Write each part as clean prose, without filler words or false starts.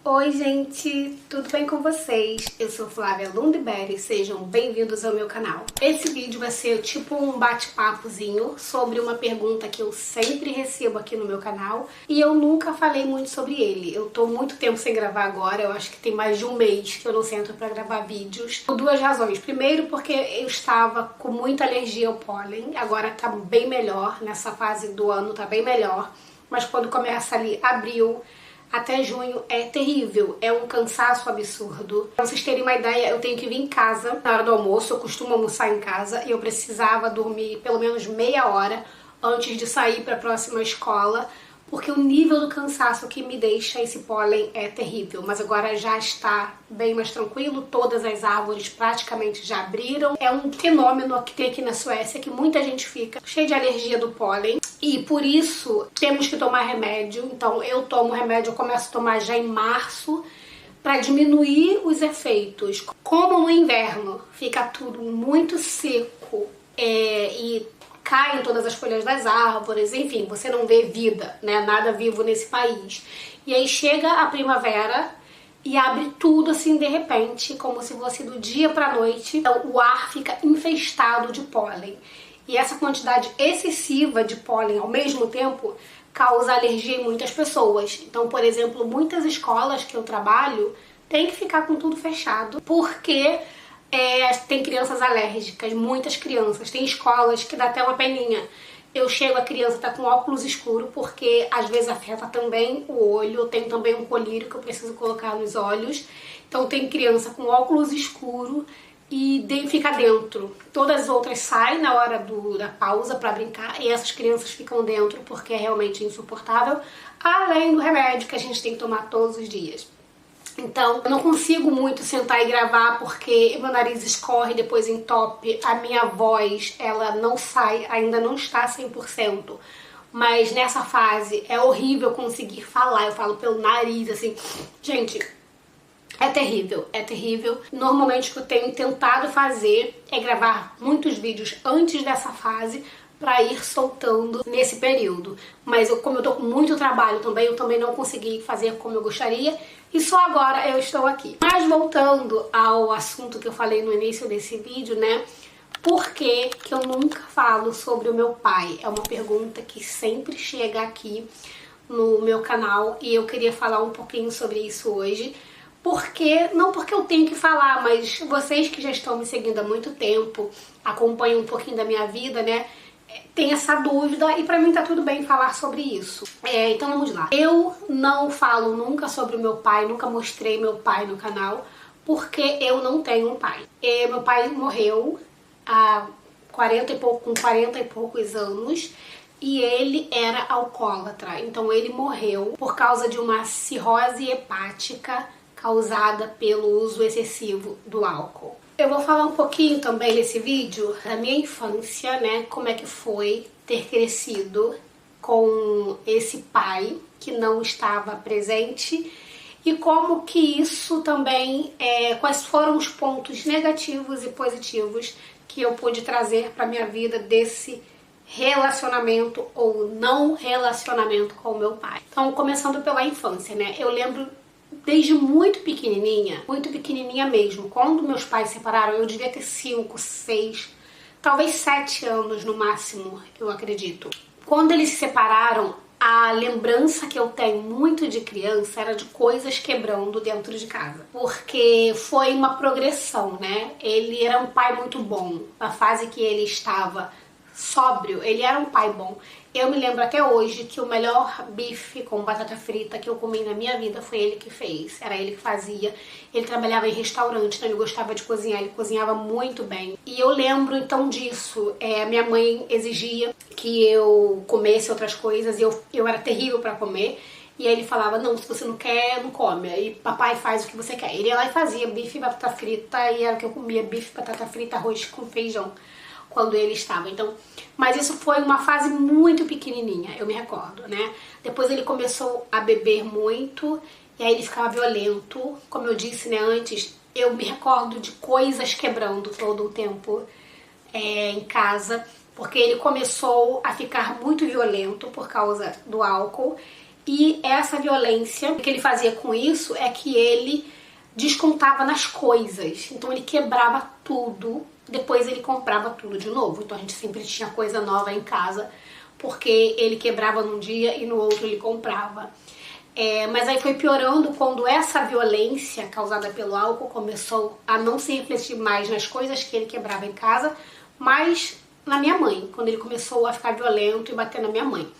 Oi gente, tudo bem com vocês? Eu sou Flávia Lundberg, sejam bem-vindos ao meu canal. Esse vídeo vai ser tipo um bate-papozinho sobre uma pergunta que eu sempre recebo aqui no meu canal e eu nunca falei muito sobre ele. Eu tô muito tempo sem gravar agora, eu acho que tem mais de um mês que eu não sento pra gravar vídeos. Por duas razões. Primeiro, porque eu estava com muita alergia ao pólen, agora tá bem melhor, nessa fase do ano tá bem melhor, mas quando começa ali abril até junho é terrível, é um cansaço absurdo. Pra vocês terem uma ideia, eu tenho que vir em casa na hora do almoço, eu costumo almoçar em casa e eu precisava dormir pelo menos meia hora antes de sair para a próxima escola, porque o nível do cansaço que me deixa esse pólen é terrível. Mas agora já está bem mais tranquilo, todas as árvores praticamente já abriram. É um fenômeno que tem aqui na Suécia, que muita gente fica cheia de alergia do pólen. E por isso temos que tomar remédio. Então eu tomo remédio, eu começo a tomar já em março para diminuir os efeitos. Como no inverno fica tudo muito seco e caem todas as folhas das árvores, enfim, você não vê vida, né? Nada vivo nesse país. E aí chega a primavera e abre tudo assim de repente, como se fosse do dia para noite. Então o ar fica infestado de pólen. E essa quantidade excessiva de pólen ao mesmo tempo causa alergia em muitas pessoas. Então, por exemplo, muitas escolas que eu trabalho têm que ficar com tudo fechado, porque tem crianças alérgicas, muitas crianças. Tem escolas que dá até uma peninha. Eu chego, a criança tá com óculos escuro, porque às vezes afeta também o olho. Tem também um colírio que eu preciso colocar nos olhos. Então tem criança com óculos escuro e fica dentro. Todas as outras saem na hora da pausa para brincar e essas crianças ficam dentro porque é realmente insuportável, além do remédio que a gente tem que tomar todos os dias. Então, eu não consigo muito sentar e gravar porque meu nariz escorre, depois entope, a minha voz, ela não sai, ainda não está 100%. Mas nessa fase é horrível conseguir falar, eu falo pelo nariz, assim, gente, é terrível, é terrível. Normalmente o que eu tenho tentado fazer é gravar muitos vídeos antes dessa fase para ir soltando nesse período. Mas como eu tô com muito trabalho também, eu também não consegui fazer como eu gostaria e só agora eu estou aqui. Mas voltando ao assunto que eu falei no início desse vídeo, né? Por que que eu nunca falo sobre o meu pai? É uma pergunta que sempre chega aqui no meu canal e eu queria falar um pouquinho sobre isso hoje. Não porque eu tenho que falar, mas vocês que já estão me seguindo há muito tempo, acompanham um pouquinho da minha vida, né? Tem essa dúvida e pra mim tá tudo bem falar sobre isso. Então vamos lá. Eu não falo nunca sobre o meu pai, nunca mostrei meu pai no canal, porque eu não tenho um pai. Meu pai morreu há com 40 e poucos anos e ele era alcoólatra. Então ele morreu por causa de uma cirrose hepática causada pelo uso excessivo do álcool. Eu vou falar um pouquinho também nesse vídeo da minha infância, né? Como é que foi ter crescido com esse pai que não estava presente e como que isso também, quais foram os pontos negativos e positivos que eu pude trazer para minha vida desse relacionamento ou não relacionamento com o meu pai. Então, começando pela infância, né? Eu lembro desde muito pequenininha mesmo. Quando meus pais se separaram, eu devia ter 5, 6, talvez 7 anos no máximo, eu acredito. Quando eles se separaram, a lembrança que eu tenho muito de criança era de coisas quebrando dentro de casa. Porque foi uma progressão, né? Ele era um pai muito bom. Na fase que ele estava sóbrio, ele era um pai bom. Eu me lembro até hoje que o melhor bife com batata frita que eu comi na minha vida foi ele que fez. Era ele que fazia. Ele trabalhava em restaurante, então ele gostava de cozinhar, ele cozinhava muito bem. E eu lembro então disso. Minha mãe exigia que eu comesse outras coisas e eu era terrível pra comer. E aí ele falava, não, se você não quer, não come. Aí papai faz o que você quer. Ele ia lá e fazia bife e batata frita e era o que eu comia, bife, batata frita, arroz com feijão, quando ele estava. Então, mas isso foi uma fase muito pequenininha, eu me recordo, né? Depois ele começou a beber muito e aí ele ficava violento. Como eu disse, né, antes, eu me recordo de coisas quebrando todo o tempo em casa, porque ele começou a ficar muito violento por causa do álcool E essa violência, o que ele fazia com isso é que ele descontava nas coisas. Então ele quebrava tudo, depois ele comprava tudo de novo. Então a gente sempre tinha coisa nova em casa, porque ele quebrava num dia e no outro ele comprava. Mas aí foi piorando quando essa violência causada pelo álcool começou a não se refletir mais nas coisas que ele quebrava em casa, mas na minha mãe, quando ele começou a ficar violento e bater na minha mãe.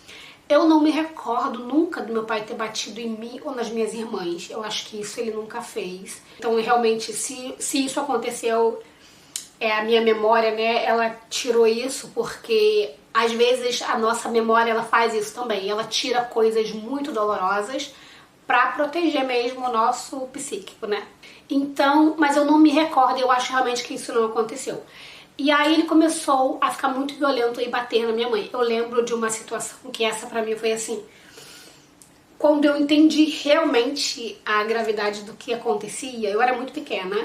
Eu não me recordo nunca do meu pai ter batido em mim ou nas minhas irmãs. Eu acho que isso ele nunca fez. Então, realmente, se isso aconteceu, a minha memória, né, ela tirou isso, porque às vezes a nossa memória ela faz isso também. Ela tira coisas muito dolorosas pra proteger mesmo o nosso psíquico, né? Então, mas eu não me recordo, eu acho realmente que isso não aconteceu. E aí ele começou a ficar muito violento e bater na minha mãe. Eu lembro de uma situação que essa pra mim foi assim. Quando eu entendi realmente a gravidade do que acontecia, eu era muito pequena.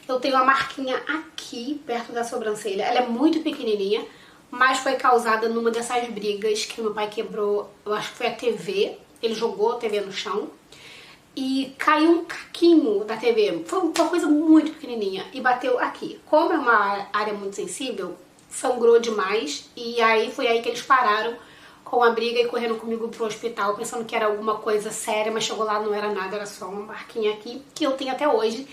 Eu tenho uma marquinha aqui, perto da sobrancelha. Ela é muito pequenininha, mas foi causada numa dessas brigas que meu pai quebrou. Eu acho que foi a TV. Ele jogou a TV no chão. E caiu um caquinho da TV, foi uma coisa muito pequenininha, e bateu aqui. Como é uma área muito sensível, sangrou demais, e aí foi aí que eles pararam com a briga e correram comigo pro hospital, pensando que era alguma coisa séria, mas chegou lá, não era nada, era só uma marquinha aqui, que eu tenho até hoje.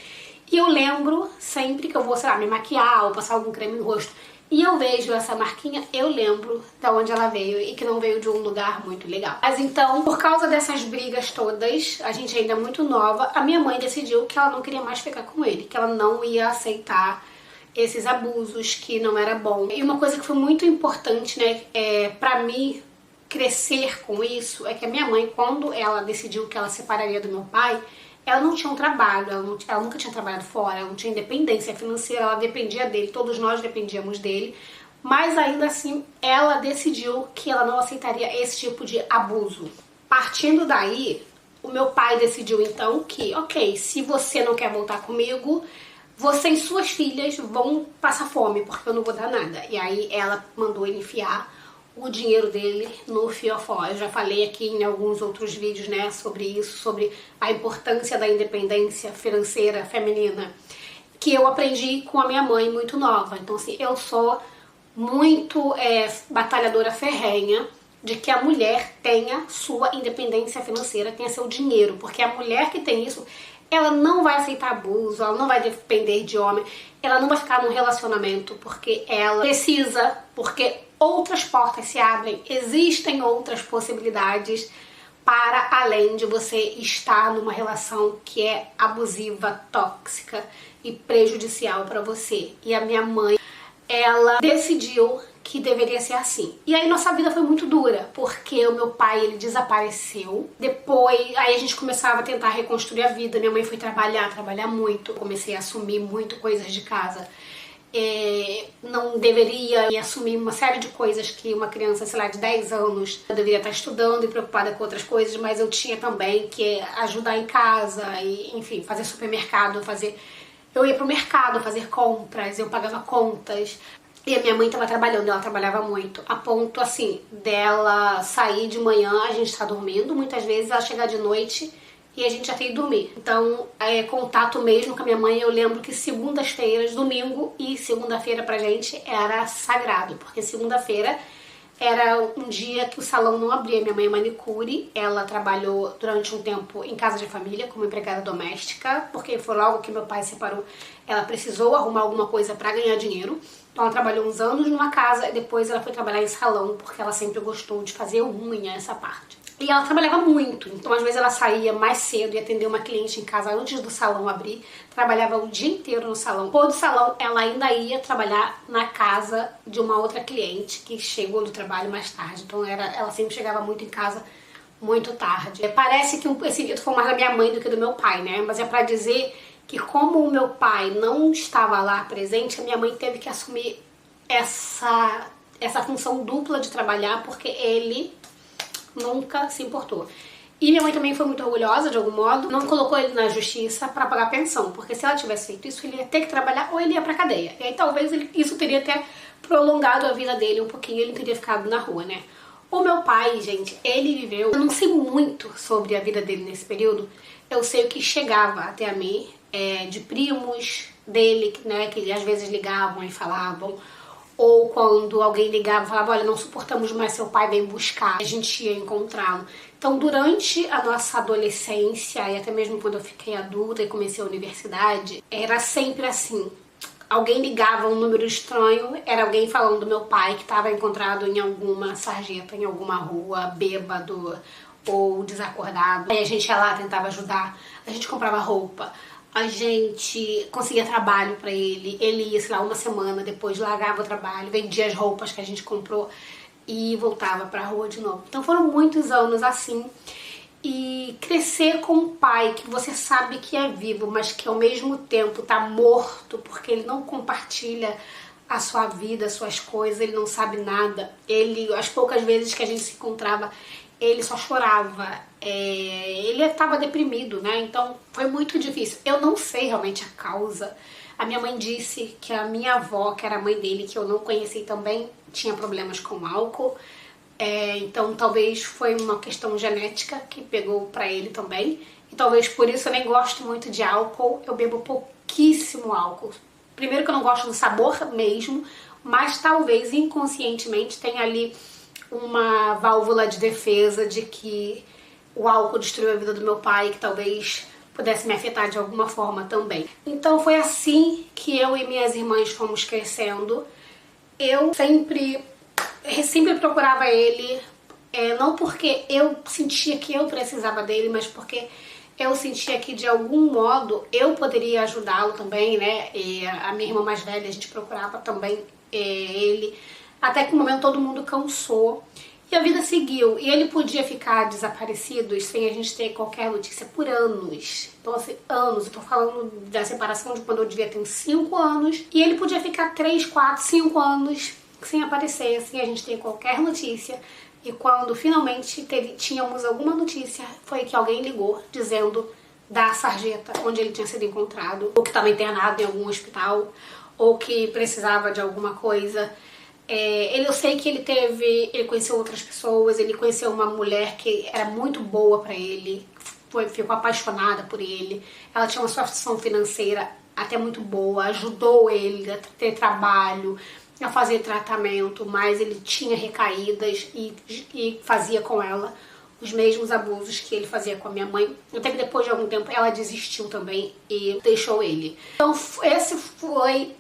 E eu lembro sempre que eu vou, sei lá, me maquiar ou passar algum creme no rosto, e eu vejo essa marquinha, eu lembro de onde ela veio e que não veio de um lugar muito legal. Mas então, por causa dessas brigas todas, a gente ainda é muito nova, a minha mãe decidiu que ela não queria mais ficar com ele, que ela não ia aceitar esses abusos, que não era bom. E uma coisa que foi muito importante, né, pra mim crescer com isso, é que a minha mãe, quando ela decidiu que ela separaria do meu pai, ela não tinha um trabalho, ela nunca tinha trabalhado fora, ela não tinha independência financeira, ela dependia dele, todos nós dependíamos dele, mas ainda assim ela decidiu que ela não aceitaria esse tipo de abuso. Partindo daí, o meu pai decidiu então que, ok, se você não quer voltar comigo, você e suas filhas vão passar fome, porque eu não vou dar nada. E aí ela mandou ele enfiar o dinheiro dele no fiofó. Eu já falei aqui em alguns outros vídeos, né, sobre isso, sobre a importância da independência financeira feminina, que eu aprendi com a minha mãe muito nova. Então, assim, eu sou muito batalhadora ferrenha de que a mulher tenha sua independência financeira, tenha seu dinheiro, porque a mulher que tem isso, ela não vai aceitar abuso, ela não vai depender de homem, ela não vai ficar num relacionamento porque ela precisa, porque outras portas se abrem, existem outras possibilidades para além de você estar numa relação que é abusiva, tóxica e prejudicial para você. E a minha mãe, ela decidiu que deveria ser assim. E aí nossa vida foi muito dura, porque o meu pai, ele desapareceu. Depois, aí a gente começava a tentar reconstruir a vida. Minha mãe foi trabalhar muito. Eu comecei a assumir muito coisas de casa. Não deveria assumir uma série de coisas que uma criança, sei lá, de 10 anos deveria estar estudando e preocupada com outras coisas, mas eu tinha também que ajudar em casa e, enfim, fazer supermercado, eu ia pro mercado fazer compras, eu pagava contas. E a minha mãe estava trabalhando, ela trabalhava muito, a ponto, assim, dela sair de manhã, a gente tá dormindo, muitas vezes ela chegar de noite e a gente já tem que dormir. Então, contato mesmo com a minha mãe, eu lembro que segundas-feiras, domingo e segunda-feira pra gente era sagrado, porque segunda-feira era um dia que o salão não abria. Minha mãe é manicure, ela trabalhou durante um tempo em casa de família como empregada doméstica, porque foi logo que meu pai se separou, ela precisou arrumar alguma coisa pra ganhar dinheiro. Então ela trabalhou uns anos numa casa e depois ela foi trabalhar em salão, porque ela sempre gostou de fazer unha, essa parte. E ela trabalhava muito, então às vezes ela saía mais cedo e atendeu uma cliente em casa antes do salão abrir, trabalhava o dia inteiro no salão. Depois do salão, ela ainda ia trabalhar na casa de uma outra cliente que chegou do trabalho mais tarde, então ela sempre chegava muito em casa muito tarde. Parece que esse vídeo foi mais da minha mãe do que do meu pai, né? Mas é pra dizer que como o meu pai não estava lá presente, a minha mãe teve que assumir essa função dupla de trabalhar, porque ele nunca se importou. E minha mãe também foi muito orgulhosa, de algum modo, não colocou ele na justiça pra pagar pensão, porque se ela tivesse feito isso, ele ia ter que trabalhar ou ele ia pra cadeia. E aí talvez isso teria até prolongado a vida dele um pouquinho, ele teria ficado na rua, né? O meu pai, gente, ele viveu... Eu não sei muito sobre a vida dele nesse período. Eu sei o que chegava até a mim, de primos dele, né, que às vezes ligavam e falavam. Ou quando alguém ligava e falava, olha, não suportamos mais seu pai, vem buscar. A gente ia encontrá-lo. Então, durante a nossa adolescência e até mesmo quando eu fiquei adulta e comecei a universidade, era sempre assim. Alguém ligava um número estranho, era alguém falando do meu pai que estava encontrado em alguma sarjeta, em alguma rua, bêbado ou desacordado. Aí a gente ia lá, tentava ajudar, a gente comprava roupa, a gente conseguia trabalho pra ele, ele ia, sei lá, uma semana depois, largava o trabalho, vendia as roupas que a gente comprou e voltava pra rua de novo. Então foram muitos anos assim. E crescer com um pai que você sabe que é vivo, mas que ao mesmo tempo tá morto, porque ele não compartilha a sua vida, as suas coisas, ele não sabe nada. Ele, as poucas vezes que a gente se encontrava, ele só chorava. Ele estava deprimido, né? Então foi muito difícil. Eu não sei realmente a causa. A minha mãe disse que a minha avó, que era a mãe dele, que eu não conheci também, tinha problemas com álcool. Então talvez foi uma questão genética que pegou pra ele também. E talvez por isso eu nem gosto muito de álcool. Eu bebo pouquíssimo álcool. Primeiro que eu não gosto do sabor mesmo, mas talvez inconscientemente tenha ali uma válvula de defesa de que o álcool destruiu a vida do meu pai, que talvez pudesse me afetar de alguma forma também. Então foi assim que eu e minhas irmãs fomos crescendo. Eu sempre procurava ele, não porque eu sentia que eu precisava dele, mas porque eu sentia que de algum modo eu poderia ajudá-lo também, né? E a minha irmã mais velha, a gente procurava também ele, até que no momento todo mundo cansou e a vida seguiu. E ele podia ficar desaparecido sem a gente ter qualquer notícia por anos. Então assim, anos, eu tô falando da separação de quando eu devia ter uns 5 anos, e ele podia ficar 3, 4, 5 anos sem aparecer, sem a gente ter qualquer notícia. E quando finalmente tínhamos alguma notícia, foi que alguém ligou dizendo da sarjeta onde ele tinha sido encontrado, ou que estava internado em algum hospital, ou que precisava de alguma coisa. Eu sei que ele conheceu outras pessoas, ele conheceu uma mulher que era muito boa pra ele, ficou apaixonada por ele. Ela tinha uma situação financeira até muito boa, ajudou ele a ter trabalho, a fazer tratamento, mas ele tinha recaídas e fazia com ela os mesmos abusos que ele fazia com a minha mãe. Até que depois de algum tempo ela desistiu também e deixou ele. Então esse foi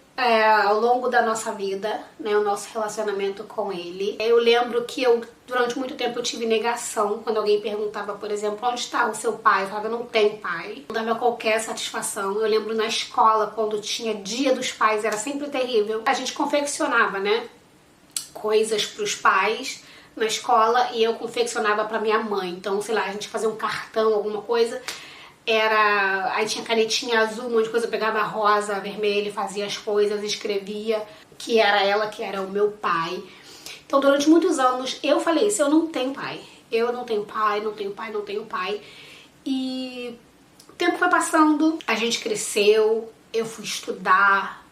ao longo da nossa vida, né, o nosso relacionamento com ele. Eu lembro que durante muito tempo eu tive negação quando alguém perguntava, por exemplo, onde está o seu pai? Eu falava, eu não tenho pai. Não dava qualquer satisfação. Eu lembro na escola, quando tinha Dia dos Pais, era sempre terrível. A gente confeccionava, né, coisas pros pais na escola e eu confeccionava pra minha mãe. Então, sei lá, a gente fazia um cartão, alguma coisa. Aí tinha canetinha azul, um monte de coisa, eu pegava a rosa, a vermelha, fazia as coisas, escrevia que era ela, que era o meu pai. Então durante muitos anos eu falei isso, eu não tenho pai, eu não tenho pai, não tenho pai, não tenho pai. E o tempo foi passando, a gente cresceu, eu fui estudar,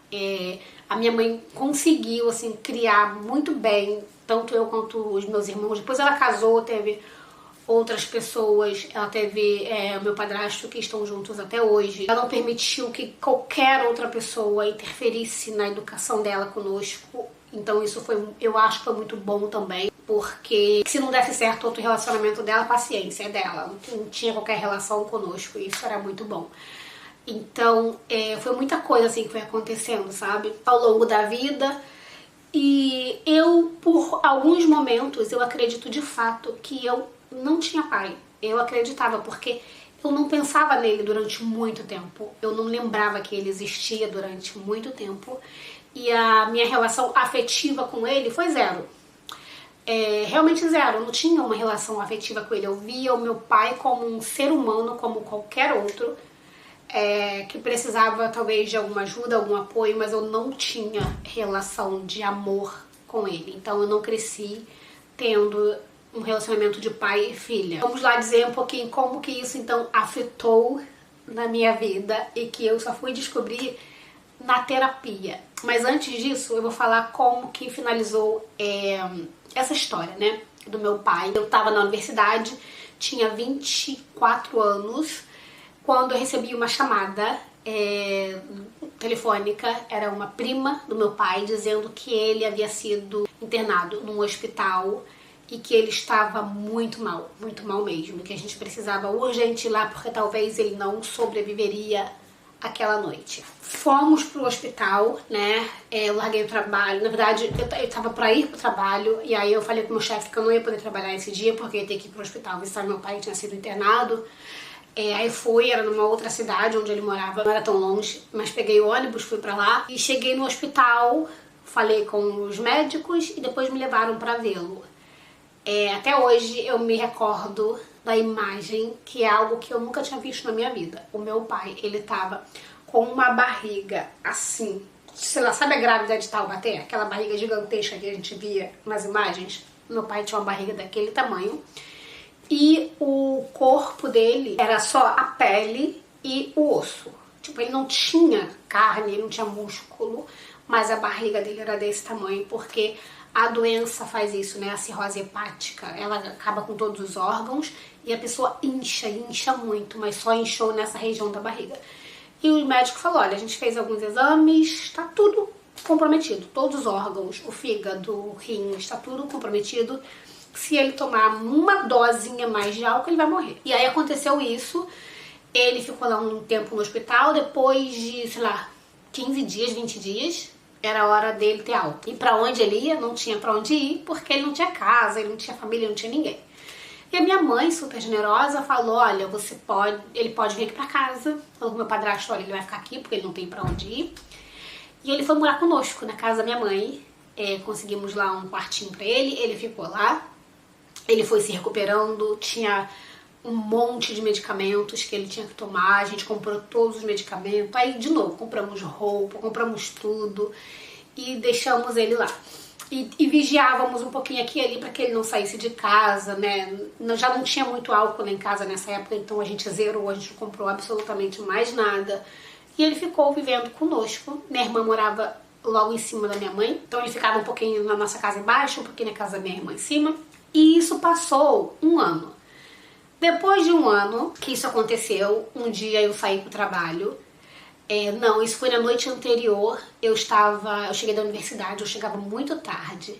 a minha mãe conseguiu assim criar muito bem, tanto eu quanto os meus irmãos. Depois ela casou, teve outras pessoas, ela teve o meu padrasto, que estão juntos até hoje. Ela não permitiu que qualquer outra pessoa interferisse na educação dela conosco. Então isso foi, eu acho que foi muito bom também, porque se não desse certo outro relacionamento dela, paciência, é dela. Não tinha qualquer relação conosco, e isso era muito bom. Então foi muita coisa assim que foi acontecendo, sabe? Ao longo da vida. E eu, por alguns momentos, eu acredito de fato que eu não tinha pai. Eu acreditava, porque eu não pensava nele durante muito tempo. Eu não lembrava que ele existia durante muito tempo. E a minha relação afetiva com ele foi zero. Realmente zero. Eu não tinha uma relação afetiva com ele. Eu via o meu pai como um ser humano, como qualquer outro, que precisava talvez de alguma ajuda, algum apoio, mas eu não tinha relação de amor com ele. Então eu não cresci tendo um relacionamento de pai e filha. Vamos lá dizer um pouquinho como que isso então afetou na minha vida e que eu só fui descobrir na terapia. Mas antes disso eu vou falar como que finalizou essa história, né? do meu pai. Eu tava na universidade, tinha 24 anos, quando eu recebi uma chamada telefônica. Era uma prima do meu pai dizendo que ele havia sido internado num hospital e que ele estava muito mal mesmo, que a gente precisava urgente ir lá porque talvez ele não sobreviveria aquela noite. Fomos pro hospital, né? Eu larguei o trabalho. Na verdade, eu tava pra ir pro trabalho e aí eu falei pro meu chefe que eu não ia poder trabalhar esse dia porque eu ia ter que ir pro hospital visitar meu pai, que tinha sido internado. Aí fui, era numa outra cidade onde ele morava, não era tão longe, mas peguei o ônibus, fui pra lá e cheguei no hospital, falei com os médicos e depois me levaram pra vê-lo. Até hoje eu me recordo da imagem, que é algo que eu nunca tinha visto na minha vida. O meu pai, ele tava com uma barriga assim, sei lá, sabe a grávida de Taubaté? Aquela barriga gigantesca que a gente via nas imagens? Meu pai tinha uma barriga daquele tamanho. E o corpo dele era só a pele e o osso. Tipo, ele não tinha carne, ele não tinha músculo, mas a barriga dele era desse tamanho, porque a doença faz isso, né? A cirrose hepática, ela acaba com todos os órgãos e a pessoa incha muito, mas só inchou nessa região da barriga. E o médico falou, olha, a gente fez alguns exames, tá tudo comprometido, todos os órgãos, o fígado, o rim, está tudo comprometido. Se ele tomar uma dosinha mais de álcool, ele vai morrer. E aí aconteceu isso, ele ficou lá um tempo no hospital, depois de, sei lá, 15 dias, 20 dias, era a hora dele ter alta. E pra onde ele ia, não tinha pra onde ir, porque ele não tinha casa, ele não tinha família, não tinha ninguém. E a minha mãe, super generosa, falou, olha, ele pode vir aqui pra casa. Falou com meu padrasto, olha, ele vai ficar aqui, porque ele não tem pra onde ir. E ele foi morar conosco, na casa da minha mãe. Conseguimos lá um quartinho pra ele, ele ficou lá. Ele foi se recuperando, tinha um monte de medicamentos que ele tinha que tomar, a gente comprou todos os medicamentos, aí de novo, compramos roupa, compramos tudo e deixamos ele lá. E vigiávamos um pouquinho aqui e ali para que ele não saísse de casa, né? Já não tinha muito álcool em casa nessa época, então a gente zerou, a gente não comprou absolutamente mais nada. E ele ficou vivendo conosco. Minha irmã morava logo em cima da minha mãe, então ele ficava um pouquinho na nossa casa embaixo, um pouquinho na casa da minha irmã em cima. E isso passou um ano. Depois de um ano que isso aconteceu, um dia eu saí pro trabalho. Não, isso foi na noite anterior. Eu cheguei da universidade, eu chegava muito tarde.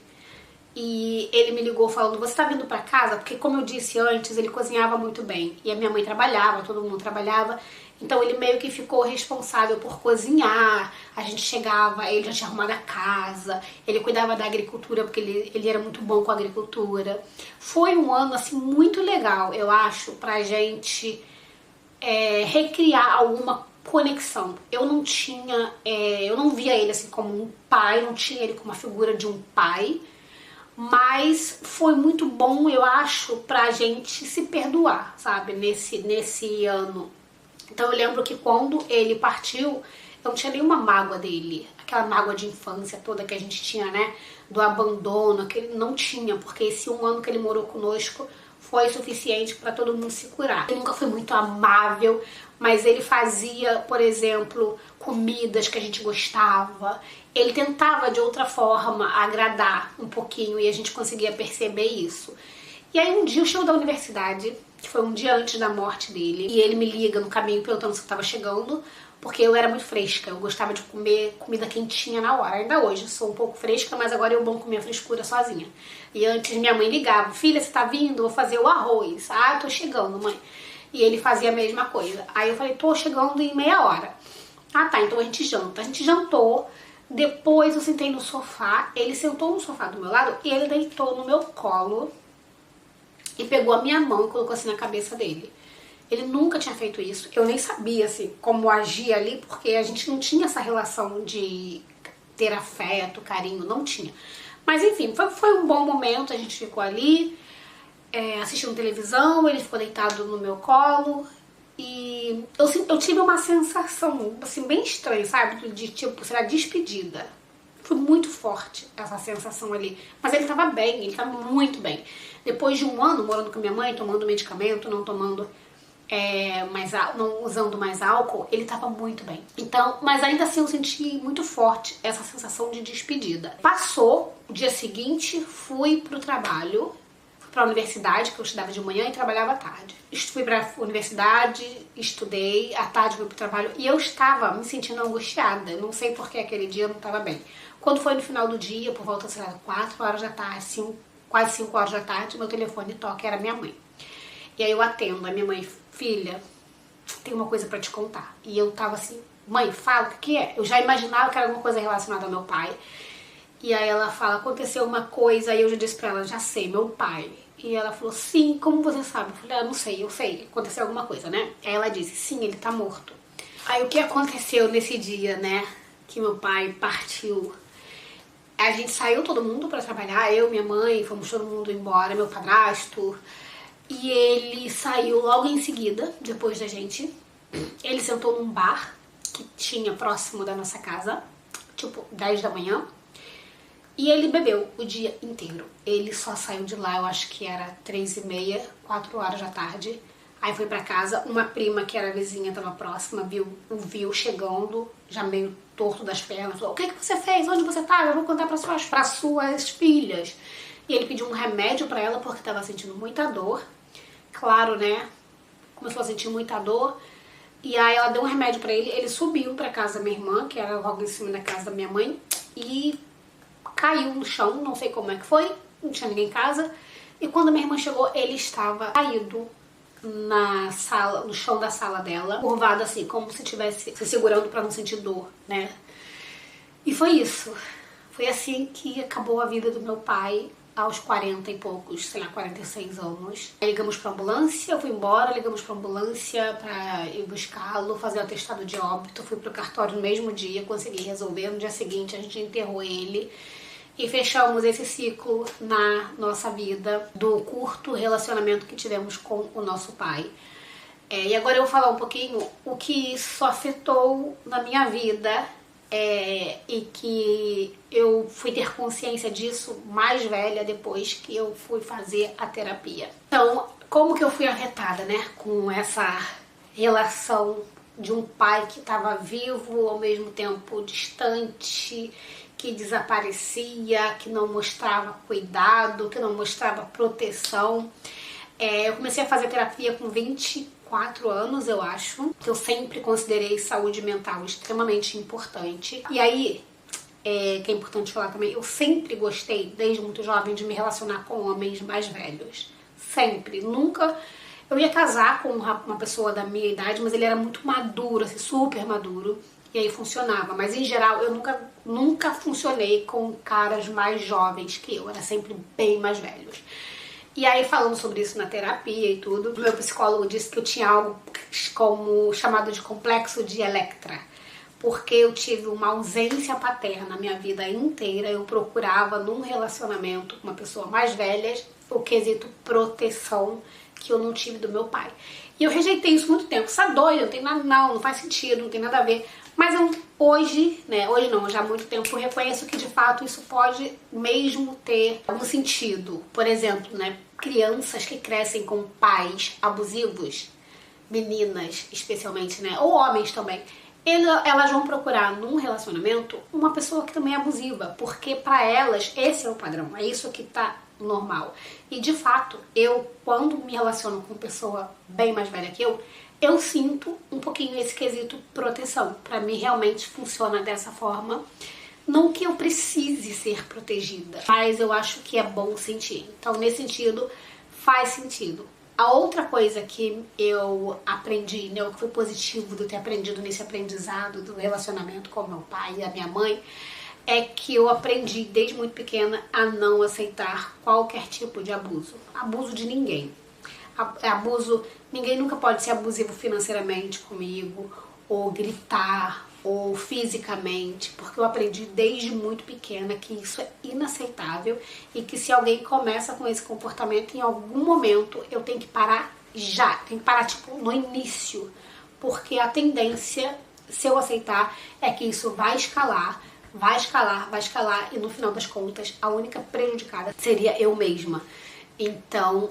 E ele me ligou falando, você tá vindo pra casa? Porque como eu disse antes, ele cozinhava muito bem. E a minha mãe trabalhava, todo mundo trabalhava. Então ele meio que ficou responsável por cozinhar. A gente chegava, ele já tinha arrumado a casa, ele cuidava da agricultura, porque ele era muito bom com a agricultura. Foi um ano, assim, muito legal, eu acho, pra gente recriar alguma conexão. Eu não via ele assim como um pai, não tinha ele como uma figura de um pai, mas foi muito bom, eu acho, pra gente se perdoar, sabe, nesse ano. Então eu lembro que quando ele partiu, eu não tinha nenhuma mágoa dele, aquela mágoa de infância toda que a gente tinha, né, do abandono, que ele não tinha, porque esse um ano que ele morou conosco foi suficiente para todo mundo se curar. Ele nunca foi muito amável, mas ele fazia, por exemplo, comidas que a gente gostava. Ele tentava de outra forma agradar um pouquinho e a gente conseguia perceber isso. E aí um dia eu chego da universidade, que foi um dia antes da morte dele, e ele me liga no caminho perguntando se eu tava chegando, porque eu era muito fresca, eu gostava de comer comida quentinha na hora. Ainda hoje sou um pouco fresca, mas agora eu bom comer a frescura sozinha. E antes minha mãe ligava, filha, você tá vindo? Vou fazer o arroz. Ah, tô chegando, mãe. E ele fazia a mesma coisa. Aí eu falei, tô chegando em meia hora. Ah tá, então a gente janta. A gente jantou, depois eu sentei no sofá, ele sentou no sofá do meu lado e ele deitou no meu colo e pegou a minha mão e colocou assim na cabeça dele. Ele nunca tinha feito isso. Eu nem sabia assim, como agir ali, porque a gente não tinha essa relação de ter afeto, carinho, não tinha. Mas enfim, foi um bom momento, a gente ficou ali, assistindo televisão, ele ficou deitado no meu colo e eu tive uma sensação assim, bem estranha, sabe? De tipo, será despedida. Foi muito forte essa sensação ali. Mas ele tava bem, ele tava muito bem. Depois de um ano morando com minha mãe, tomando medicamento, não tomando não usando mais álcool, ele tava muito bem. Então, mas ainda assim eu senti muito forte essa sensação de despedida. Passou, o dia seguinte, fui pro trabalho, para a universidade, que eu estudava de manhã e trabalhava à tarde. Fui para a universidade, estudei, à tarde fui para o trabalho e eu estava me sentindo angustiada. Não sei por que aquele dia eu não estava bem. Quando foi no final do dia, por volta, sei lá, 4 horas da tarde, quase 5 horas da tarde, meu telefone toca, era minha mãe. E aí eu atendo, a minha mãe, filha, tem uma coisa para te contar. E eu tava assim, mãe, fala, o que é? Eu já imaginava que era alguma coisa relacionada ao meu pai. E aí ela fala, aconteceu uma coisa, aí eu já disse pra ela, já sei, meu pai. E ela falou, sim, como você sabe? Eu falei, não sei, eu sei, aconteceu alguma coisa, né? Aí ela disse, sim, ele tá morto. Aí o que aconteceu nesse dia, né, que meu pai partiu? A gente saiu todo mundo pra trabalhar, eu, minha mãe, fomos todo mundo embora, meu padrasto. E ele saiu logo em seguida, depois da gente. Ele sentou num bar que tinha próximo da nossa casa, tipo 10 da manhã. E ele bebeu o dia inteiro. Ele só saiu de lá, eu acho que era 3h30, 4 horas da tarde. Aí foi pra casa, uma prima que era vizinha, tava próxima, o viu chegando, já meio torto das pernas. Falou, o que você fez? Onde você tá? Eu vou contar pra suas filhas. E ele pediu um remédio pra ela porque tava sentindo muita dor. Claro, né? Começou a sentir muita dor. E aí ela deu um remédio pra ele. Ele subiu pra casa da minha irmã, que era logo em cima da casa da minha mãe. E caiu no chão, não sei como é que foi, não tinha ninguém em casa. E quando a minha irmã chegou, ele estava caído na sala, no chão da sala dela, curvado assim, como se estivesse se segurando pra não sentir dor, né? E foi isso. Foi assim que acabou a vida do meu pai aos 40 e poucos, sei lá, 46 anos. Aí ligamos pra ambulância, eu fui embora, ligamos pra ambulância pra ir buscá-lo, fazer o atestado de óbito. Fui pro cartório no mesmo dia, consegui resolver. No dia seguinte a gente enterrou ele. E fechamos esse ciclo na nossa vida do curto relacionamento que tivemos com o nosso pai. E agora eu vou falar um pouquinho o que isso afetou na minha vida e que eu fui ter consciência disso mais velha depois que eu fui fazer a terapia. Então, como que eu fui afetada, né, com essa relação de um pai que estava vivo, ao mesmo tempo distante, que desaparecia, que não mostrava cuidado, que não mostrava proteção. Eu comecei a fazer terapia com 24 anos, eu acho. Eu sempre considerei saúde mental extremamente importante. E aí, que é importante falar também, eu sempre gostei, desde muito jovem, de me relacionar com homens mais velhos. Sempre. Nunca... Eu ia casar com uma pessoa da minha idade, mas ele era muito maduro, assim, super maduro. E aí funcionava, mas em geral eu nunca funcionei com caras mais jovens que eu, era sempre bem mais velhos. E aí falando sobre isso na terapia e tudo, meu psicólogo disse que eu tinha algo como chamado de complexo de Electra, porque eu tive uma ausência paterna na minha vida inteira. Eu procurava num relacionamento com uma pessoa mais velha o quesito proteção que eu não tive do meu pai. E eu rejeitei isso muito tempo. Isso é doido, não tem nada, não faz sentido, não tem nada a ver. Mas eu hoje, né, hoje não, já há muito tempo, eu reconheço que de fato isso pode mesmo ter algum sentido. Por exemplo, né, crianças que crescem com pais abusivos, meninas especialmente, né, ou homens também, elas vão procurar num relacionamento uma pessoa que também é abusiva, porque pra elas esse é o padrão, é isso que tá normal. E de fato, eu quando me relaciono com uma pessoa bem mais velha que eu sinto um pouquinho esse quesito proteção. Pra mim realmente funciona dessa forma. Não que eu precise ser protegida, mas eu acho que é bom sentir. Então nesse sentido faz sentido. A outra coisa que eu aprendi, né, o que foi positivo de eu ter aprendido nesse aprendizado do relacionamento com meu pai e a minha mãe, é que eu aprendi desde muito pequena a não aceitar qualquer tipo de abuso. Abuso de ninguém. Abuso, ninguém nunca pode ser abusivo financeiramente comigo, ou gritar, ou fisicamente, porque eu aprendi desde muito pequena que isso é inaceitável e que se alguém começa com esse comportamento, em algum momento eu tenho que parar já, tenho que parar tipo no início, porque a tendência, se eu aceitar, é que isso vai escalar e no final das contas a única prejudicada seria eu mesma. Então,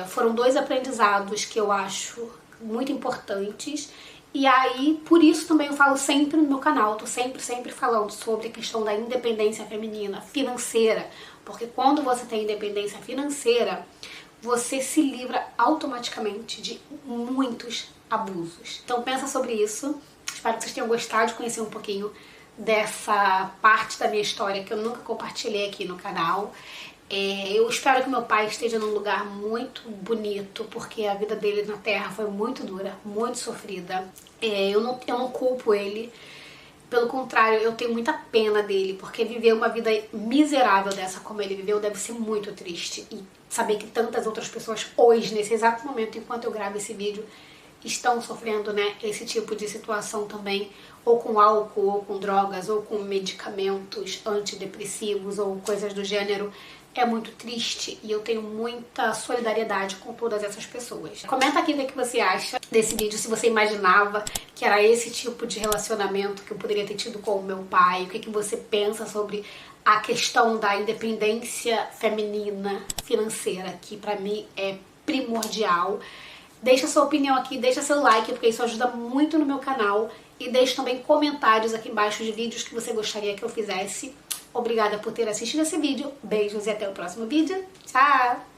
foram 2 aprendizados que eu acho muito importantes. E aí, por isso também eu falo sempre no meu canal, tô sempre falando sobre a questão da independência feminina, financeira, Porque quando você tem independência financeira, você se livra automaticamente de muitos abusos. Então pensa sobre isso. Espero que vocês tenham gostado de conhecer um pouquinho dessa parte da minha história que eu nunca compartilhei aqui no canal. Eu espero que meu pai esteja num lugar muito bonito, porque a vida dele na Terra foi muito dura, muito sofrida. Eu não culpo ele. Pelo contrário, eu tenho muita pena dele, porque viver uma vida miserável dessa como ele viveu deve ser muito triste. E saber que tantas outras pessoas hoje, nesse exato momento, enquanto eu gravo esse vídeo, estão sofrendo, né, esse tipo de situação também, ou com álcool, ou com drogas, ou com medicamentos antidepressivos, ou coisas do gênero, é muito triste e eu tenho muita solidariedade com todas essas pessoas. Comenta aqui o que você acha desse vídeo, se você imaginava que era esse tipo de relacionamento que eu poderia ter tido com o meu pai, o que você pensa sobre a questão da independência feminina financeira, que pra mim é primordial. Deixa sua opinião aqui, deixa seu like, porque isso ajuda muito no meu canal. E deixe também comentários aqui embaixo de vídeos que você gostaria que eu fizesse. Obrigada por ter assistido esse vídeo. Beijos e até o próximo vídeo. Tchau!